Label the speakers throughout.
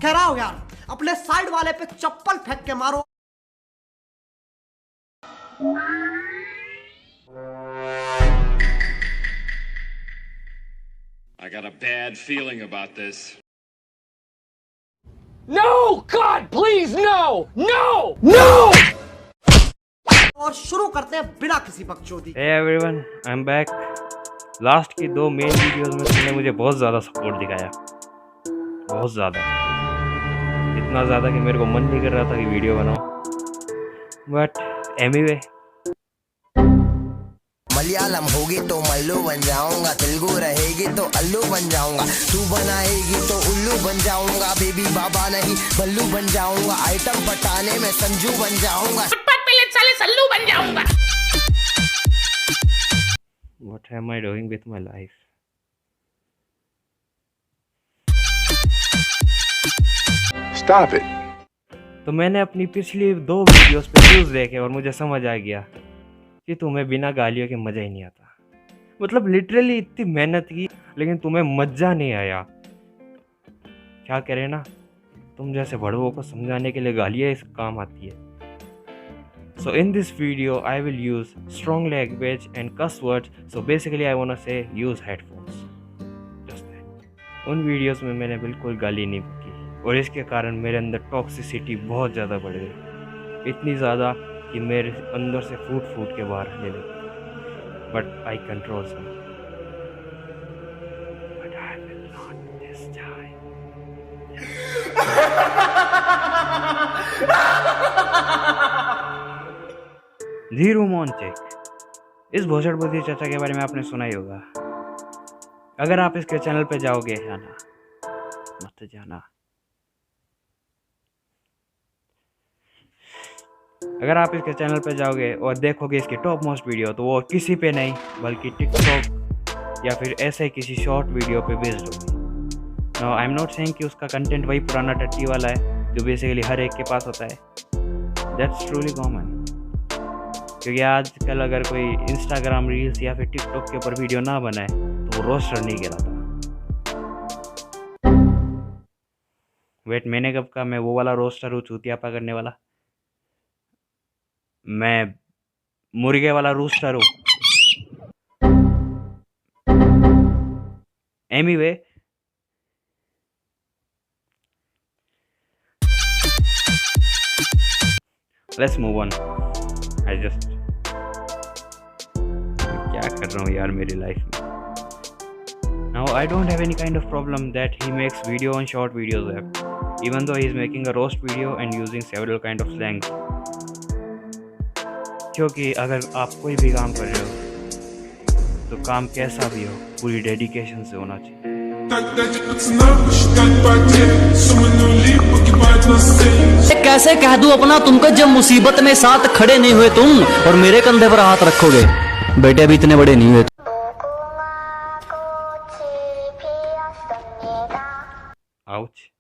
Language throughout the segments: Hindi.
Speaker 1: कह रहा हूं यार, अपने साइड वाले पे चप्पल फेंक के मारो।
Speaker 2: I got a bad feeling about this.
Speaker 3: No! God, please, no! No! No!
Speaker 1: और शुरू करते हैं बिना किसी बकचोदी।
Speaker 4: Hey everyone, I'm back. Last की 2 मेन वीडियोस में तुमने मुझे बहुत ज़्यादा सपोर्ट दिखाया, बहुत ज़्यादा, इतना ज़्यादा कि मेरे को मन नहीं कर रहा था कि वीडियो बनाऊं। बट एनीवे,
Speaker 5: मलयालम होगी तो मल्लू बन जाऊंगा, तेलुगु रहेगी तो अल्लू बन जाऊंगा, तू बनाएगी तो उल्लू बन जाऊंगा, बेबी बाबा नहीं बल्लू बन जाऊंगा, आइटम पटाने में संजू बन जाऊंगा,
Speaker 3: पहले साले सल्लू बन जाऊंगा।
Speaker 4: what am I doing with my life?
Speaker 2: Stop it.
Speaker 4: तो मैंने अपनी पिछली 2 वीडियोस पे व्यूज़ देखे और मुझे समझ आ गया कि तुम्हें बिना गालियों के मज़ा ही नहीं आता। मतलब लिटरली इतनी मेहनत की लेकिन तुम्हें मज़ा नहीं आया। क्या करें ना, तुम जैसे बड़ों को समझाने के लिए गालियाँ इस काम आती है। So in this video I will use strong language and cuss words. So basically I wanna say use headphones. Just that. उन वीडियोस में मैंने बिल्कुल गाली नहीं की और इसके कारण मेरे अंदर टॉक्सिसिटी बहुत ज़्यादा बढ़ गई, इतनी ज़्यादा कि मेरे अंदर से फूट के बाहर आने लगी। But I control some, but I will not this time. Dheeru मोहनचेक, इस भोसड़पति चाचा के बारे में आपने सुना ही होगा। अगर आप इसके चैनल पे जाओगे, जाना मत जाना, अगर आप इसके चैनल पे जाओगे और देखोगे इसकी टॉप मोस्ट वीडियो, तो वो किसी पे नहीं बल्कि टिकटॉक या फिर ऐसे किसी शॉर्ट वीडियो पे बेस्ड होगी। Now I am not saying कि उसका कंटेंट वही पुराना टट्टी वाला है जो बेसिकली हर एक के पास होता है। दैट्स ट्रूली कॉमन, क्योंकि आजकल अगर कोई इंस्टाग्राम रील्स या फिर टिकटॉक के ऊपर वीडियो ना बनाए तो वो रोस्टर नहीं कहलाता। वेट, मैंने कब कहा मैं वो वाला रोस्टर हूँ चूतियापा करने वाला? मैं मुर्गे वाला रूस्टर हूँ। Anyway, let's move on. I just क्या कर रहा हूँ यार मेरी लाइफ में। Now I don't have any kind of problem that he makes video on short videos app, even though he is making a roast video and using several kind of slangs. क्योंकि अगर आप कोई भी काम कर रहे हो तो काम कैसा भी हो पूरी डेडिकेशन से होना चाहिए।
Speaker 6: कैसे कह दूं अपना तुमको जब मुसीबत में साथ खड़े नहीं हुए तुम और मेरे कंधे पर हाथ रखोगे। बेटे अभी इतने बड़े नहीं हुए।
Speaker 4: Ouch.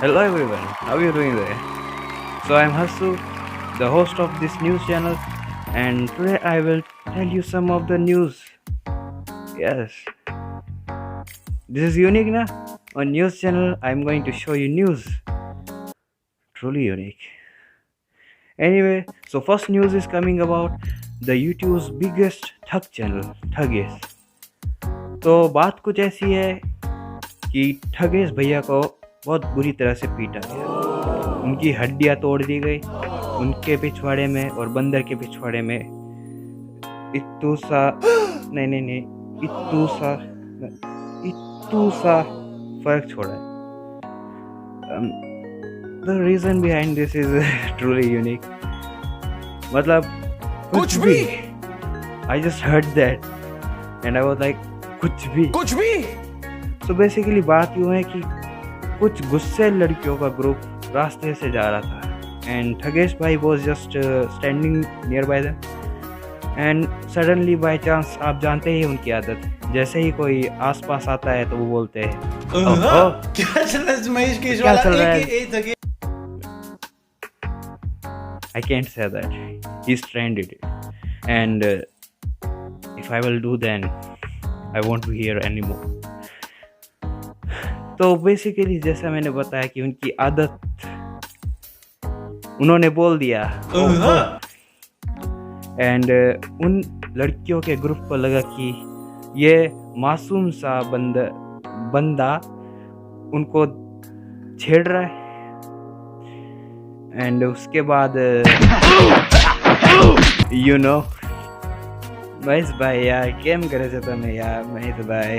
Speaker 4: Hello everyone, how are you doing there? So I am Hasu, the host of this news channel, and today I will tell you some of the news. Yes, this is unique na? On news channel I am going to show you news. Truly unique. Anyway, so first news is coming about the YouTube's biggest ठग channel, ठगेश। तो बात कुछ ऐसी है कि ठगेश भैया को बहुत बुरी तरह से पीटा गया, उनकी हड्डियां तोड़ दी गई, उनके पिछवाड़े में और बंदर के पिछवाड़े में इतू सा फर्क छोड़ा है। The reason behind this is truly unique. मतलब कुछ भी, I just heard that and I was like कुछ भी। तो बेसिकली बात यूँ है कि कुछ गुस्से लड़कियों का ग्रुप रास्ते से जा रहा था एंड ठगेश भाई was just standing near by them and suddenly by chance, आप जानते ही उनकी आदत, जैसे ही कोई आसपास आता है तो वो बोलते हैं ओहो,
Speaker 7: क्या चल रहा है महेश केश
Speaker 4: क्या
Speaker 7: वाला?
Speaker 4: चल रहा है?
Speaker 7: एक
Speaker 4: I can't say that. He's trained it. And if I will do, then I won't be here anymore. तो बेसिकली जैसा मैंने बताया कि उनकी आदत, उन्होंने बोल दिया एंड उन लड़कियों के ग्रुप को लगा कि ये मासूम सा बंदा उनको छेड़ रहा है। एंड उसके बाद यू नो महेश भाई यार કેમ કરે છે તમે यार? महेश भाई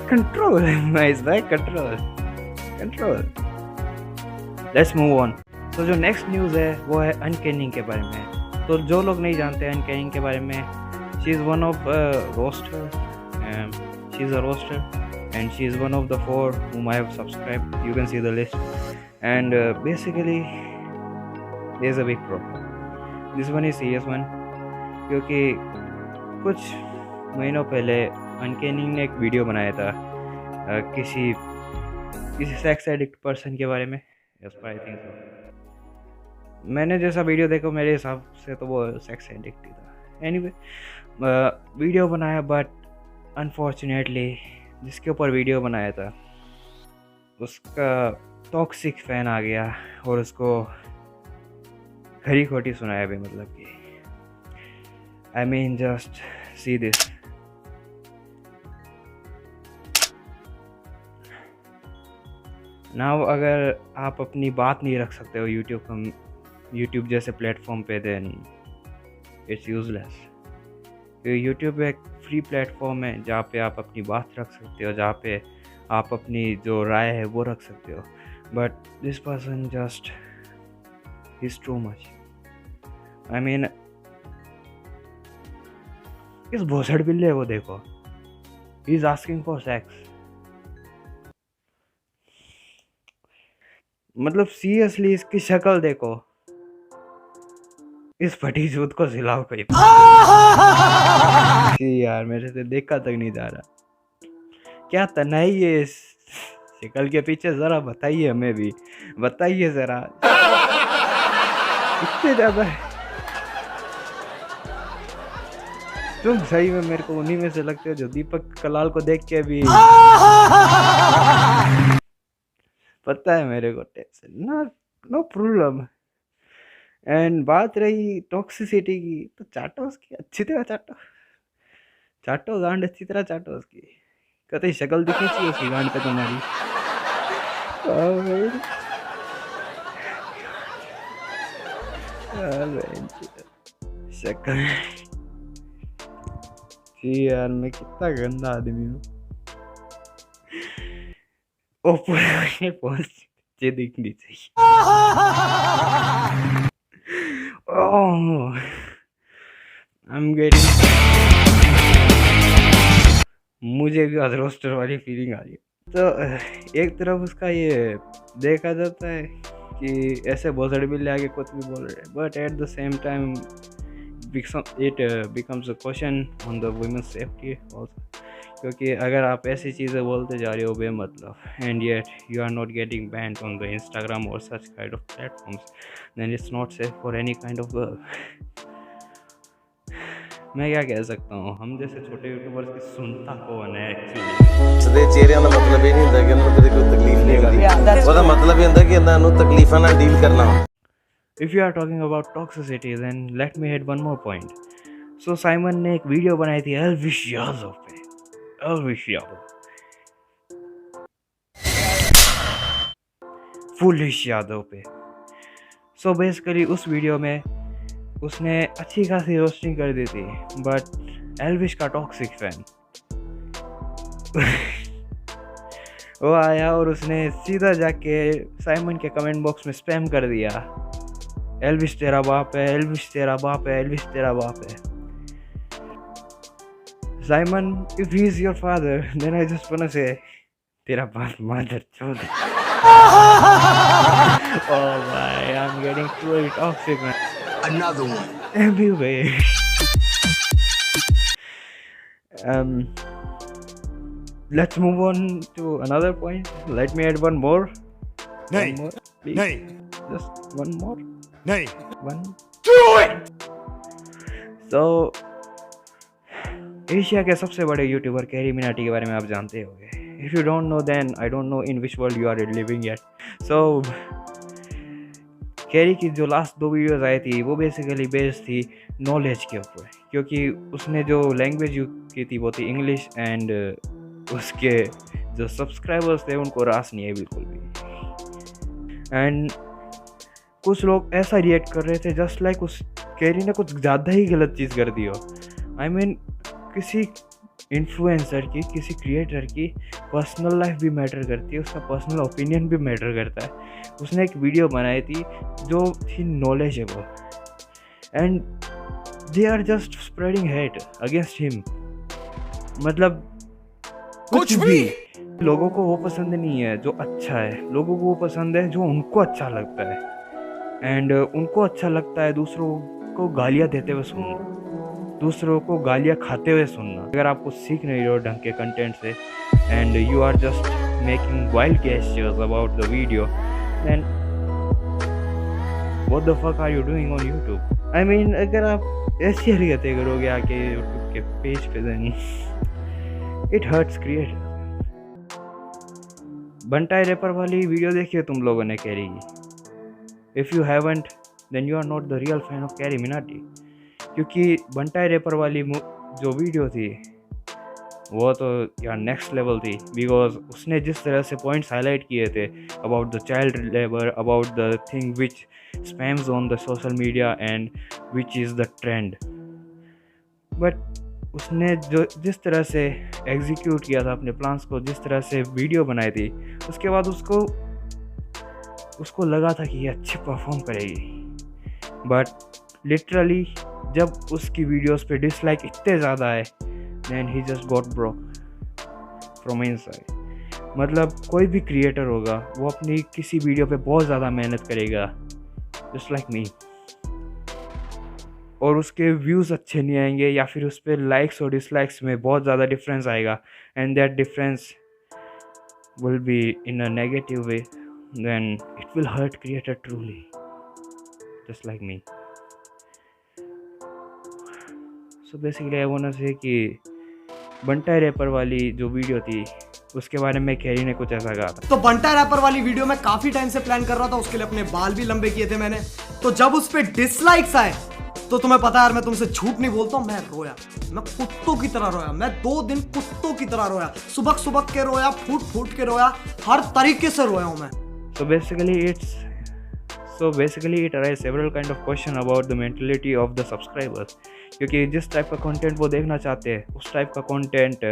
Speaker 4: कंट्रोल, महेश भाई कंट्रोल। Let's move on. तो जो नेक्स्ट न्यूज़ है वो है अनकैनिंग के बारे में। तो जो लोग नहीं जानते अनकैनिंग के बारे में, she is one of roster, she is a roster and she is one of the 4 whom I have subscribed. You can see the list. And basically there's a big problem. This one is serious one, क्योंकि कुछ महीनों पहले अनकैनिंग ने एक वीडियो बनाया था किसी सेक्स एडिक्ट पर्सन के बारे में। Yes, I think so. मैंने जैसा वीडियो देखा, मेरे हिसाब से तो वो सेक्स एडिक्ट ही था। एनीवे, वीडियो बनाया, बट अनफॉर्चुनेटली जिसके ऊपर वीडियो बनाया था उसका टॉक्सिक फैन आ गया और उसको खरी खोटी सुनाया भी। मतलब कि I mean just see this. Now अगर आप अपनी बात नहीं रख सकते हो यूट्यूब जैसे प्लेटफॉर्म पे, देन इट्स यूजलेस। यूट्यूब एक फ्री प्लेटफॉर्म है जहाँ पे आप अपनी बात रख सकते हो, जहाँ पे आप अपनी जो राय है वो रख सकते हो। But this person just is too much. I mean इस भोसड़ बिल्ले को देखो, he is asking for sex. मतलब सीरियसली इसकी शक्ल देखो, इस फटी जूत को सिलाओ कोई। यार मेरे से देखा तक नहीं जा रहा, क्या तनाई है इस शक्ल के पीछे, जरा बताइए, हमें भी बताइए जरा। इतने ज्यादा तुम सही में मेरे को उन्हीं में से लगते हो जो दीपक कलाल को देख के भी पता है मेरे को टेंशन ना, नो प्रॉब्लम। एंड बात रही टॉक्सिसिटी की, तो चाटो उसकी अच्छी तरह, चाटो गांड अच्छी तरह चाटो उसकी। कतई शक्ल दिखनी चाहिए उसकी गांड पे तुम्हारी। शक्ल जी यार, मैं कितना गंदा आदमी हूँ। ऊपर पहुंचे दिखनी चाहिए। ओह, I'm getting, मुझे भी आज रोस्टर वाली फीलिंग आ रही है। तो एक तरफ उसका ये देखा जाता है कि ऐसे भोसड़ी बिल्ले आगे कुछ भी बोल रहे हैं, but at the same time it becomes a question on the women's safety also. क्योंकि अगर आप ऐसी चीज़ें बोलते जा रहे हो बेमतलब, and yet you are not getting banned on the Instagram और such kind of platforms, then it's not safe for any kind of girl. मैं क्या कह सकता हूँ, हम जैसे छोटे यूट्यूबर्स की सुनता कौन है एक्चुअली।
Speaker 8: ਸਦੇ ਚਿਹਰਿਆਂ ਦਾ ਮਤਲਬ ਇਹ ਨਹੀਂ ਹੁੰਦਾ ਕਿ ਉਹਨਾਂ ਨੂੰ ਕਦੇ ਕੋਈ ਤਕਲੀਫ ਨਹੀਂ ਹੁੰਦੀ, ਉਹਦਾ ਮਤਲਬ ਇਹ ਹੁੰਦਾ ਕਿ ਇਹਨਾਂ ਨੂੰ ਤਕਲੀਫਾਂ ਨਾਲ ਡੀਲ ਕਰਨਾ।
Speaker 4: If you are talking about toxicity, then let me add one more point. So Simon ने एक वीडियो बनाई थी एल्विश यादव पे, एल्विश यादव, फुलिश यादव पे। So बेसिकली उस वीडियो में उसने अच्छी खासी रोस्टिंग कर दी थी, बट एल्विश का टॉक्सिक फैन वो आया और उसने सीधा जाके साइमन के कमेंट बॉक्स में स्पैम कर दिया, एल्विश तेरा बाप है, एल्विश तेरा बाप है, एल्विश तेरा बाप है। Simon, if he is your father, then I just wanna say, तेरा बाप मदर चोद। Oh my, I'm getting truly toxic, man.
Speaker 5: Another one.
Speaker 4: Anyway, let's move on to another point. Let me add one more.
Speaker 9: नहीं,
Speaker 4: One more, please.
Speaker 9: नहीं,
Speaker 4: Just one more.
Speaker 9: नहीं.
Speaker 4: One. Do it. So, Asia के सबसे बड़े यूट्यूबर कैरी मिनाटी के बारे में आप जानते होंगे. If you don't know, then I don't know in which world you are living yet. So, carry की जो लास्ट 2 वीडियोस आई थी वो बेसिकली बेस्ड थी नॉलेज के ऊपर, क्योंकि उसने जो लैंग्वेज यूज की थी वो थी इंग्लिश एंड उसके जो सब्सक्राइबर्स थे उनको रास नहीं है बिल्कुल भी. एंड कुछ लोग ऐसा रिएक्ट कर रहे थे जस्ट लाइक उस कैरी ने कुछ ज़्यादा ही गलत चीज़ कर दी हो. आई मीन किसी इन्फ्लुएंसर की, किसी क्रिएटर की पर्सनल लाइफ भी मैटर करती है, उसका पर्सनल ओपिनियन भी मैटर करता है. उसने एक वीडियो बनाई थी जो थी knowledgeable and they are just spreading hate against him. मतलब कुछ भी लोगों को वो पसंद नहीं है जो अच्छा है, लोगों को वो पसंद है जो उनको अच्छा लगता है. एंड उनको अच्छा लगता है दूसरों को गालियाँ देते हुए सुनना, दूसरों को गालियाँ खाते हुए सुनना. अगर आप कुछ सीख नहीं रहे हो ढंग के कंटेंट से and you are just making wild gestures about the video, then what the fuck are you doing on YouTube. I mean अगर आप ऐसी हरकतें करोगे आके यूट्यूब के पेज पे, then it hurts creator. Bantai rapper वाली वीडियो देखिए तुम लोगों ने कैरी की. If you haven't then you are not the real fan of Carry Minati. क्योंकि बंटाई रैपर वाली जो वीडियो थी वो तो यार नेक्स्ट लेवल थी. बिकॉज उसने जिस तरह से पॉइंट्स हाईलाइट किए थे about the child labour, about the thing which spams on the social media and which is the trend, but उसने जो जिस तरह से एग्जीक्यूट किया था अपने प्लान्स को, जिस तरह से वीडियो बनाई थी, उसके बाद उसको लगा था कि ये अच्छी परफॉर्म करेगी. बट लिटरली जब उसकी वीडियोस पे डिसलाइक इतने ज़्यादा आए, then he just got broke from inside. मतलब कोई भी क्रिएटर होगा वो अपनी किसी वीडियो पे बहुत ज़्यादा मेहनत करेगा, जस्ट लाइक मी, और उसके व्यूज़ अच्छे नहीं आएंगे या फिर उस पर लाइक्स और डिसलाइक्स में बहुत ज़्यादा डिफरेंस आएगा and that difference will be in a negative way, then it will hurt creator truly, just like me. So basically I want to say कि बंटाई रैपर वाली जो वीडियो थी उसके बारे में कैरी ने कुछ ऐसा कहा था.
Speaker 1: तो बंटाई रैपर वाली वीडियो मैं काफी टाइम से प्लान कर रहा था, उसके लिए अपने बाल भी लंबे किए थे मैंने. तो जब उस पर डिसलाइक्स आए तो तुम्हें पता है यार, मैं तुमसे झूठ नहीं बोलता हूं, मैं रोया, मैं कुत्तों की तरह रोया. मैं 2 दिन कुत्तों की तरह रोया, सुबह के रोया, फूट के रोया, हर तरीके से रोया हूं मैं.
Speaker 4: So basically it arises several kind of question about the mentality of the subscribers. क्योंकि जिस टाइप का कंटेंट वो देखना चाहते हैं उस टाइप का कंटेंट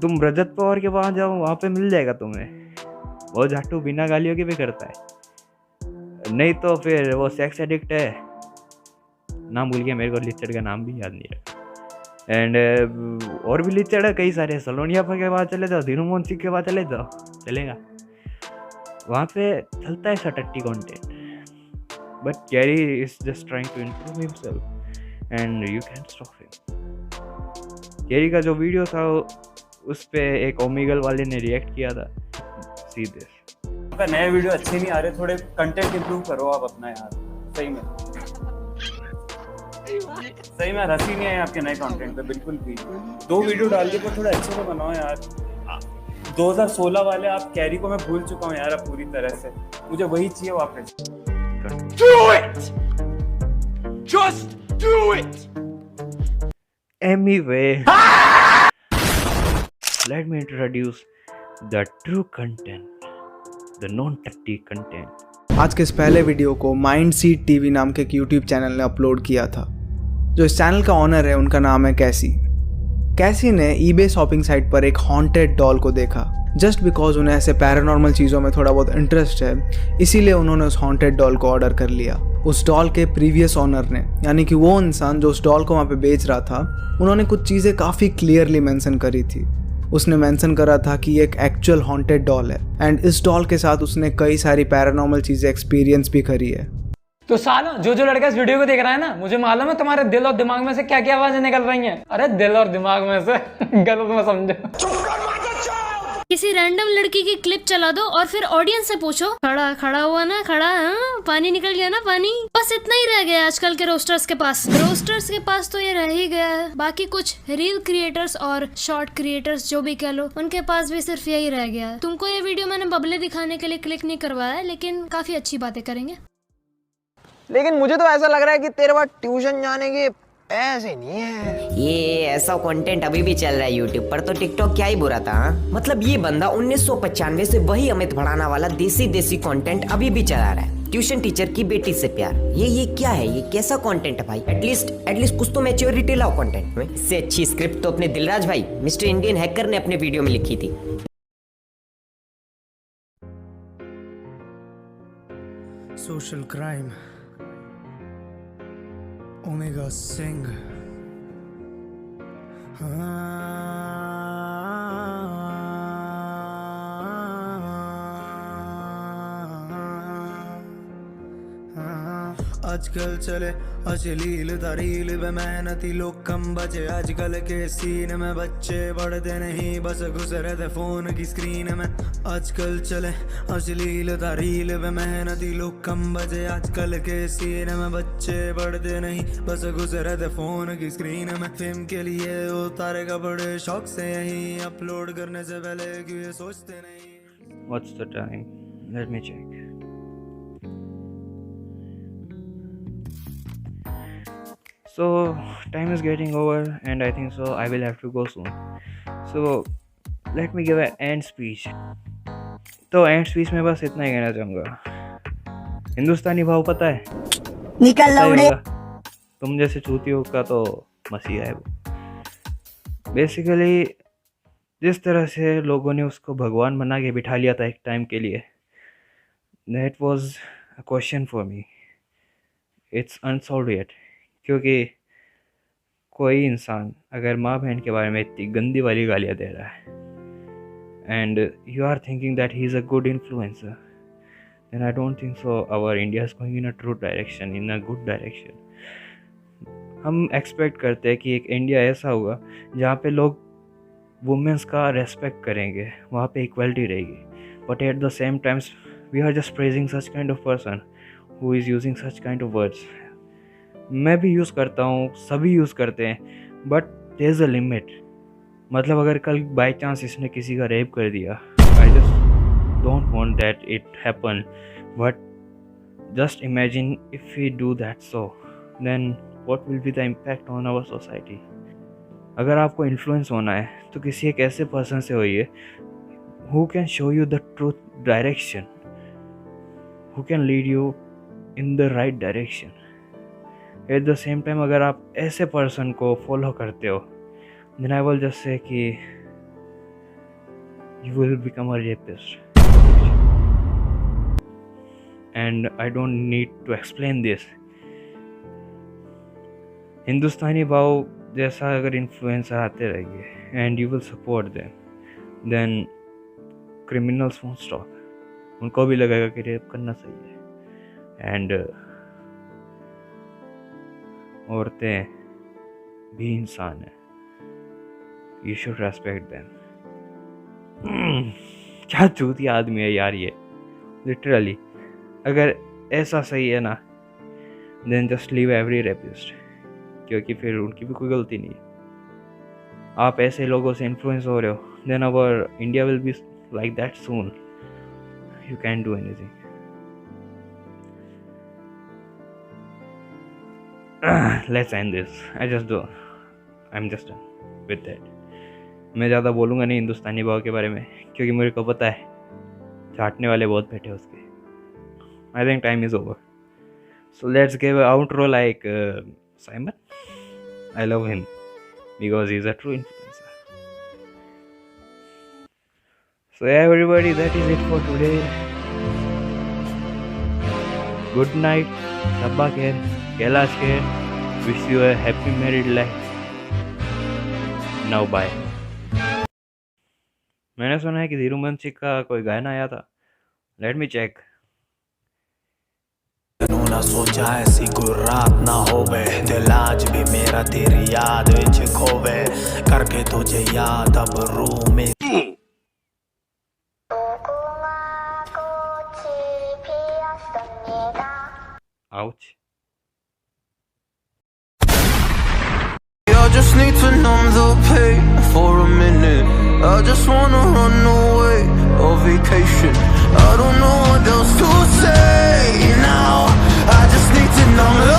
Speaker 4: तुम रजत पवार के वहाँ जाओ, वहाँ पे मिल जाएगा तुम्हें. वो झाटू बिना गालियों के भी करता है, नहीं तो फिर वो सेक्स एडिक्ट है, नाम भूल गया मेरे को, लिचड़ का नाम भी याद नहीं रहा. एंड और भी लिचड़ है कई सारे. सलोनिया के बाद चले जाओ, धीरू मोहन सिंह के बाद चले जाओ, चलेगा, वहाँ पे चलता है सटट्टी content. But Carry is just trying to improve himself and you can stop him. Carry का जो वीडियो था उस पे एक ओमेगल वाले ने रिएक्ट किया था. सी दिस,
Speaker 10: आपका नए वीडियो अच्छे नहीं आ रहे, थोड़े कंटेंट इंप्रूव करो आप अपना यार. सही में हंसी नहीं है आपके नए कंटेंट पे बिल्कुल भी. 2 वीडियो डाल के थोड़े अच्छे से बनाओ यार. 2016 वाले आप कैरी को मैं भूल चुका हूँ यार अब पूरी तरह से. मुझे वही चाहिए वापस.
Speaker 3: Do it! Just do it!
Speaker 4: Anyway, let me introduce the true content, the non-tutty content.
Speaker 7: आज के इस पहले वीडियो को माइंड सीड टीवी नाम के एक यूट्यूब चैनल ने अपलोड किया था. जो इस चैनल का ऑनर है उनका नाम है कैसी. कैसी ने ईबे शॉपिंग साइट पर एक हॉन्टेड डॉल को देखा. जस्ट बिकॉज उन्हें ऐसे पैरानॉर्मल चीज़ों में थोड़ा बहुत इंटरेस्ट है, इसीलिए उन्होंने उस हॉन्टेड डॉल को ऑर्डर कर लिया. उस डॉल के प्रीवियस ऑनर ने, यानी कि वो इंसान जो उस डॉल को वहाँ पे बेच रहा था, उन्होंने कुछ चीज़ें काफ़ी क्लियरली मेंशन करी थी. उसने मेंशन करा था कि ये एक एक्चुअल हॉन्टेड डॉल है एंड इस डॉल के साथ उसने कई सारी पैरानॉर्मल चीज़ें एक्सपीरियंस भी करी है.
Speaker 3: तो साला जो जो लड़का इस वीडियो को देख रहा है ना, मुझे मालूम है तुम्हारे दिल और दिमाग में से क्या क्या आवाजें निकल रही हैं। अरे दिल और दिमाग में से गलत मत समझो।
Speaker 9: किसी रैंडम लड़की की क्लिप चला दो और फिर ऑडियंस से पूछो, खड़ा खड़ा हुआ ना, खड़ा, हाँ, पानी निकल गया ना, पानी। बस इतना ही रह गया आजकल के रोस्टर्स के पास। रोस्टर्स के पास तो ये रह ही गया है, बाकी कुछ रील क्रिएटर्स और शॉर्ट क्रिएटर्स जो भी कह लो, उनके पास भी सिर्फ यही रह गया है। तुमको ये वीडियो मैंने बबले दिखाने के लिए क्लिक नहीं करवाया है, लेकिन काफी अच्छी बातें करेंगे।
Speaker 11: लेकिन मुझे तो ऐसा लग रहा है कि तेरे पास ट्यूशन जाने के पैसे नहीं है।
Speaker 5: ये ऐसा कंटेंट अभी भी चल रहा है यूट्यूब पर, तो टिकटॉक क्या ही बुरा था। मतलब ये बंदा 1995 से वही अमित भड़ाना वाला देसी कंटेंट अभी भी चला रहा है। ट्यूशन टीचर की बेटी से प्यार, ये क्या है? ये कैसा कंटेंट है भाई? एटलीस्ट कुछ तो मैच्योरिटी लाओ कंटेंट में। इससे अच्छी स्क्रिप्ट तो अपने दिलराज भाई मिस्टर इंडियन हैकर ने अपने वीडियो में लिखी थी।
Speaker 7: सोशल क्राइम, ओमेगा सिंह, आजकल चले अश्लील दरील व मेहनती लोग कम बचे। आजकल के सीन में बच्चे पढ़ते नहीं, बस घुस रहते फोन की स्क्रीन में। आजकल चले अश्लील दरील व मेहनती लोग कम बचे। आजकल के सीन में बच्चे पढ़ते नहीं, बस घुस रहते फोन की स्क्रीन में। फिल्म के लिए उतारे कपड़े शौक से यही अपलोड करने से पहले क्यों ये सोचते नहीं।
Speaker 4: What's the time? Let me check. So time is getting over and I think so I will have to go soon. So let me give an end speech. तो एंड स्पीच में बस इतना ही कहना चाहूँगा। हिंदुस्तानी भाव पता है?
Speaker 5: निकल लौड़े।
Speaker 4: तुम जैसे चूतियों का तो मसीहा है वो। बेसिकली जिस तरह से लोगों ने उसको भगवान बना के बिठा लिया था एक टाइम के लिए, that was a question for me. It's unsolved yet. क्योंकि कोई इंसान अगर माँ बहन के बारे में इतनी गंदी वाली गालियाँ दे रहा है and you are thinking that he is a good influencer, then I don't think so our India is going in a true direction, in a good direction. हम एक्सपेक्ट करते हैं कि एक इंडिया ऐसा होगा जहाँ पे लोग वुमेंस का रेस्पेक्ट करेंगे, वहाँ पे इक्वलिटी रहेगी, but at the same times we are just praising such kind of person who is using such kind of words. मैं भी यूज़ करता हूँ, सभी यूज़ करते हैं, but there is a limit. मतलब अगर कल बाई चांस इसने किसी का रेप कर दिया, I just don't want that it happen, but just imagine if we do that, so then what will be the impact on our society. अगर आपको इन्फ्लुएंस होना है तो किसी एक ऐसे पर्सन से होइए who can show you the truth direction, who can lead you in the right direction. Eight the same time अगर आप ऐसे पर्सन को फॉलो करते हो, then I will just say कि you will become a rapist. And I don't need to explain this. Hindustani Bhau जैसा अगर इन्फ्लुएंसर आते रहेंगे and you will support them, then criminals won't stop. उनको भी लगेगा कि रेप करना सही है। एंड औरतें भी इंसान है, यू शुड रेस्पेक्ट देम। क्या चूतिया आदमी है यार ये, लिटरली। अगर ऐसा सही है ना, then just leave every rapist, क्योंकि फिर उनकी भी कोई गलती नहीं है। आप ऐसे लोगों से इन्फ्लुएंस हो रहे हो, then our India will be like that soon. You can do anything. Let's end this. I'm just done with that. मैं ज़्यादा बोलूँगा नहीं हिंदुस्तानी भाव के बारे में, क्योंकि मेरे को पता है चाटने वाले बहुत बैठे हैं उसके। I think time is over. So let's give an outro like Simon. I love him because he's a true influencer. So yeah, everybody, that is it for today. Good night. Sabba khair. Kailash khair. Wish you a happy married life. Now bye. मैंने सुना है कि धीरूमंशी का कोई गाना आया था। Let me check.
Speaker 5: ना सोचा ऐसी कोई रात ना होवे, दिल आज भी मेरा तेरी याद विच खोवे, करके तुझे याद अब रूह में
Speaker 4: Ouch.
Speaker 5: I just need to numb the pain for a minute. I just wanna run away on vacation. I don't know what else to say now. I just need to numb the